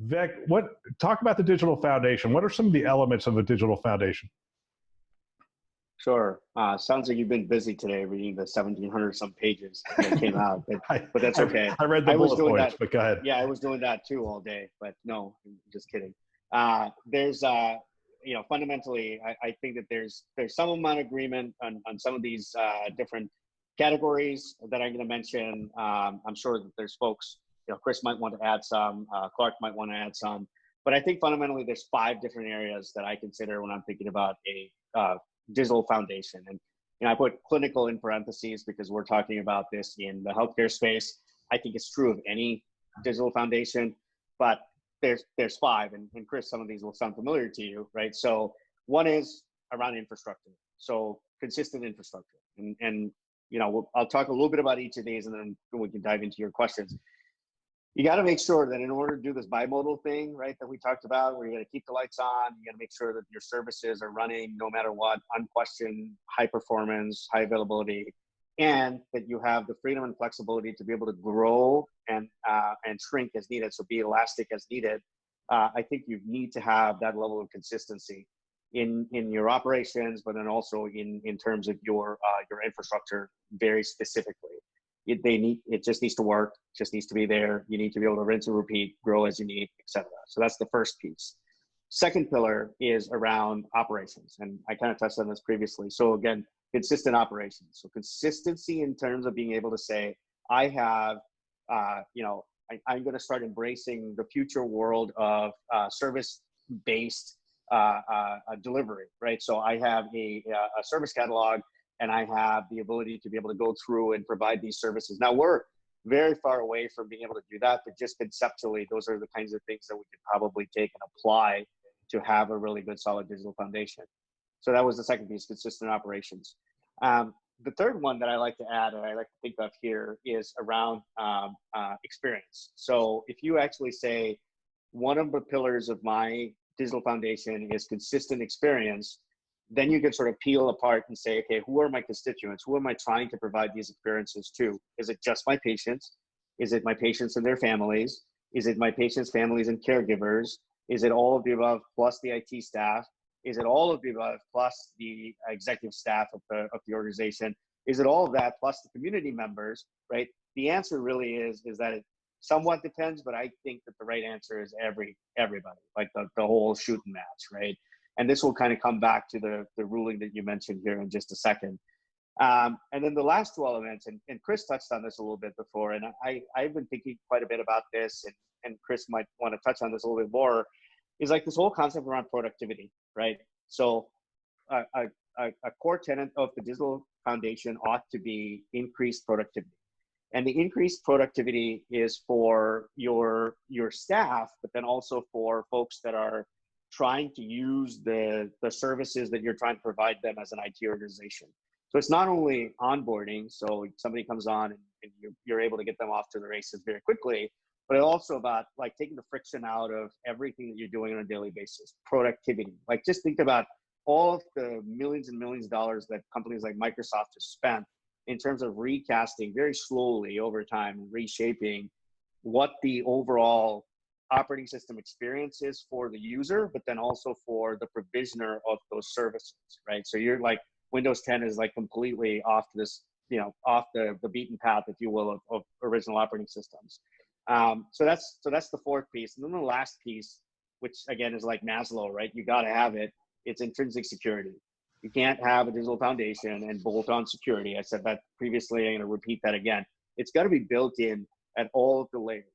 Vic, talk about the digital foundation. What are some of the elements of a digital foundation? Sure. Sounds like you've been busy today reading the 1,700 some pages that came out, but that's okay. I read the bullet points, but go ahead. Yeah, I was doing that too all day, but no, just kidding. There's, fundamentally, I think that there's some amount of agreement on some of these different categories that I'm going to mention. I'm sure that there's folks, Chris might want to add some, Clark might want to add some, but I think fundamentally there's 5 different areas that I consider when I'm thinking about a digital foundation. And I put clinical in parentheses because we're talking about this in the healthcare space. I think it's true of any digital foundation, but there's 5, and Chris, some of these will sound familiar to you, right? So one is around infrastructure, so consistent infrastructure, and I'll talk a little bit about each of these, and then we can dive into your questions. You got to make sure that in order to do this bimodal thing, right, that we talked about, where you're going to keep the lights on, you got to make sure that your services are running no matter what, unquestioned, high performance, high availability, and that you have the freedom and flexibility to be able to grow and shrink as needed, so be elastic as needed. I think you need to have that level of consistency in your operations, but then also in terms of your infrastructure very specifically. It just needs to work, just needs to be there. You need to be able to rinse and repeat, grow as you need, etc. So that's the first piece. Second pillar is around operations, and I kind of touched on this previously. So again, consistent operations. So consistency in terms of being able to say, I have, I'm going to start embracing the future world of service-based delivery, right? So I have a service catalog, and I have the ability to be able to go through and provide these services. Now, we're very far away from being able to do that, but just conceptually, those are the kinds of things that we could probably take and apply to have a really good, solid digital foundation. So that was the second piece, consistent operations. The third one that I like to add, and I like to think of here, is around experience. So if you actually say, one of the pillars of my digital foundation is consistent experience, then you can sort of peel apart and say, okay, who are my constituents? Who am I trying to provide these experiences to? Is it just my patients? Is it my patients and their families? Is it my patients, families, and caregivers? Is it all of the above plus the IT staff? Is it all of the above plus the executive staff of the organization? Is it all of that plus the community members, right? The answer really is that it somewhat depends, but I think that the right answer is everybody, like the whole shooting match, right? And this will kind of come back to the ruling that you mentioned here in just a second. And then the last 2 elements, and Chris touched on this a little bit before, and I've been thinking quite a bit about this, and Chris might want to touch on this a little bit more, is like this whole concept around productivity, right? So a core tenet of the digital foundation ought to be increased productivity. And the increased productivity is for your staff, but then also for folks that are trying to use the services that you're trying to provide them as an IT organization. So it's not only onboarding, so somebody comes on and you're able to get them off to the races very quickly, but also about like taking the friction out of everything that you're doing on a daily basis. Productivity, like just think about all of the millions and millions of dollars that companies like Microsoft have spent in terms of recasting very slowly over time, reshaping what the overall operating system experience is for the user, but then also for the provisioner of those services, right? So you're like, Windows 10 is like completely off this, off the beaten path, if you will, of original operating systems. So that's the fourth piece. And then the last piece, which again is like Maslow, right? You got to have it. It's intrinsic security. You can't have a digital foundation and bolt on security. I said that previously, I'm going to repeat that again. It's got to be built in at all of the layers.